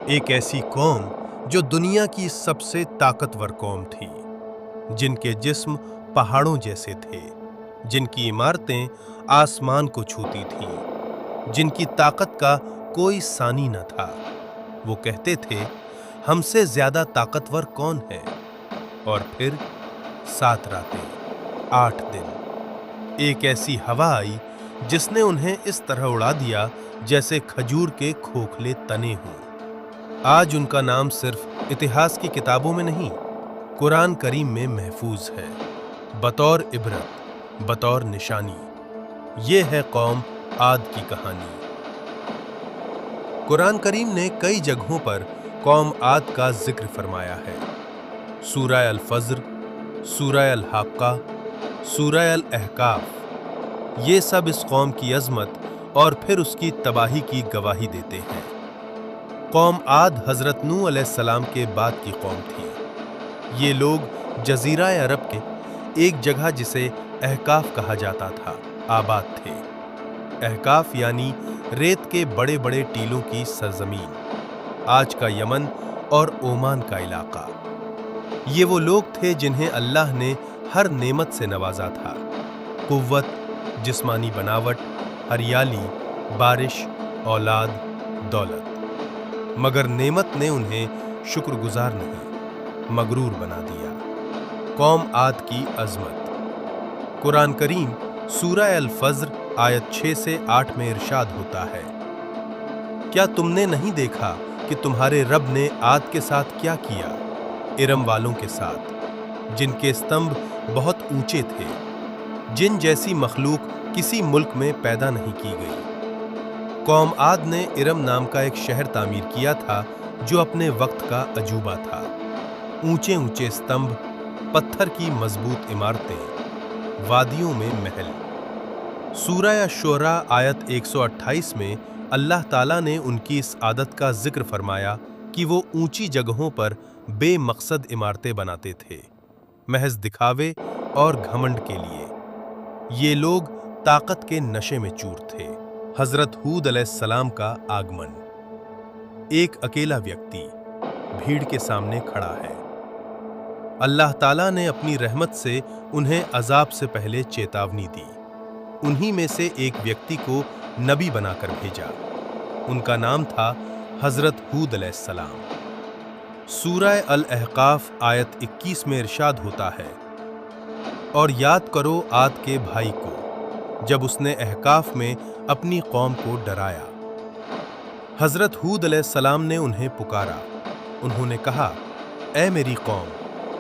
एक ऐसी कौम जो दुनिया की सबसे ताकतवर कौम थी, जिनके जिस्म पहाड़ों जैसे थे, जिनकी इमारतें आसमान को छूती थीं, जिनकी ताकत का कोई सानी न था। वो कहते थे, हमसे ज्यादा ताकतवर कौन है? और फिर 7 रातें 8 दिन एक ऐसी हवा आई जिसने उन्हें इस तरह उड़ा दिया जैसे खजूर के खोखले तने हों। आज उनका नाम सिर्फ इतिहास की किताबों में नहीं, कुरान करीम में महफूज है, बतौर इबरत, बतौर निशानी। ये है कौम आद की कहानी। कुरान करीम ने कई जगहों पर कौम आद का जिक्र फरमाया है। सूरह अल फज्र, सूरह अल हाक्का, सूरह अल अहकाफ, ये सब इस कौम की अजमत और फिर उसकी तबाही की गवाही देते हैं। कौम आद हजरत नूह अलैहिस्सलाम के बाद की कौम थी। ये लोग जजीरा अरब के एक जगह जिसे अहकाफ कहा जाता था, आबाद थे। अहकाफ यानी रेत के बड़े बड़े टीलों की सरजमीन, आज का यमन और ओमान का इलाका। ये वो लोग थे जिन्हें अल्लाह ने हर नेमत से नवाजा था, कुव्वत, जिस्मानी बनावट, हरियाली, बारिश, औलाद, दौलत। मगर नेमत ने उन्हें शुक्रगुजार नहीं, मगरूर बना दिया। कौम आद की अजमत। कुरान करीम सूरह अल फज्र आयत 6 से 8 में इरशाद होता है, क्या तुमने नहीं देखा कि तुम्हारे रब ने आद के साथ क्या किया, इरम वालों के साथ, जिनके स्तंभ बहुत ऊंचे थे, जिन जैसी मखलूक किसी मुल्क में पैदा नहीं की गई। कौम आद ने इरम नाम का एक शहर तामीर किया था जो अपने वक्त का अजूबा था। ऊंचे ऊंचे स्तंभ, पत्थर की मजबूत इमारतें, वादियों में महल। सूरह अश-शुअरा आयत 128 में अल्लाह ताला ने उनकी इस आदत का जिक्र फरमाया कि वो ऊंची जगहों पर बेमकसद इमारतें बनाते थे, महज दिखावे और घमंड के लिए। ये लोग ताकत के नशे में चूर थे। हजरत हूद अलैहिस्सलाम का आगमन। एक अकेला व्यक्ति भीड़ के सामने खड़ा है। अल्लाह ताला ने अपनी रहमत से उन्हें अजाब से पहले चेतावनी दी। उन्हीं में से एक व्यक्ति को नबी बनाकर भेजा। उनका नाम था हजरत हूद अलैहिस्सलाम। सूरह अल अहकाफ आयत 21 में इरशाद होता है, और याद करो आद के भाई को, जब उसने अहकाफ में अपनी कौम को डराया। हजरत हूद अलैहिस्सलाम ने उन्हें पुकारा। उन्होंने कहा, ऐ मेरी कौम,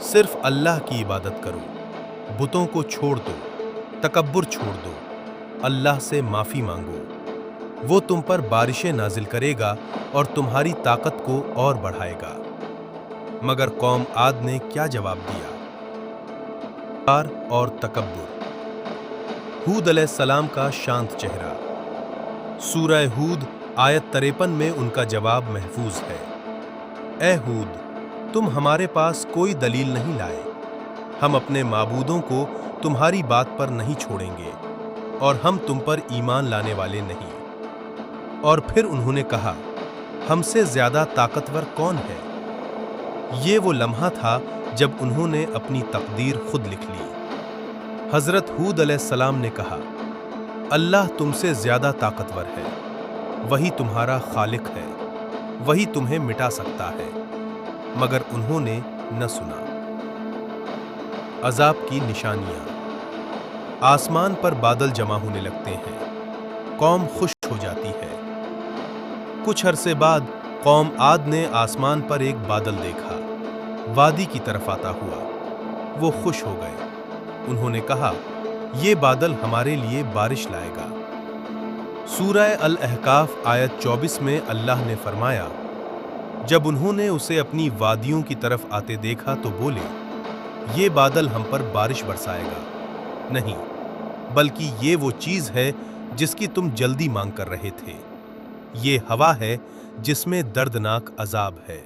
सिर्फ अल्लाह की इबादत करो, बुतों को छोड़ दो, तकब्बुर छोड़ दो, अल्लाह से माफी मांगो। वो तुम पर बारिशें नाजिल करेगा और तुम्हारी ताकत को और बढ़ाएगा। मगर कौम आद ने क्या जवाब दिया? और तकब्बुर। हूद अलैहिस्सलाम का शांत चेहरा। सूरह हूद आयत 53 में उनका जवाब महफूज है, ए हूद, तुम हमारे पास कोई दलील नहीं लाए। हम अपने माबूदों को तुम्हारी बात पर नहीं छोड़ेंगे और हम तुम पर ईमान लाने वाले नहीं। और फिर उन्होंने कहा, हमसे ज्यादा ताकतवर कौन है? ये वो लम्हा था जब उन्होंने अपनी तकदीर खुद लिख ली। हजरत हूद अलैहिस्सलाम ने कहा, अल्लाह तुमसे ज्यादा ताकतवर है, वही तुम्हारा खालिक है, वही तुम्हें मिटा सकता है। मगर उन्होंने न सुना। अजाब की निशानियां। आसमान पर बादल जमा होने लगते हैं, कौम खुश हो जाती है। कुछ अरसे बाद कौम आद ने आसमान पर एक बादल देखा, वादी की तरफ आता हुआ। वो खुश हो गए। उन्होंने कहा, ये बादल हमारे लिए बारिश लाएगा। सूरह अल अहकाफ आयत 24 में अल्लाह ने फरमाया, जब उन्होंने उसे अपनी वादियों की तरफ आते देखा तो बोले, ये बादल हम पर बारिश बरसाएगा। नहीं, बल्कि ये वो चीज है जिसकी तुम जल्दी मांग कर रहे थे। ये हवा है जिसमें दर्दनाक अजाब है।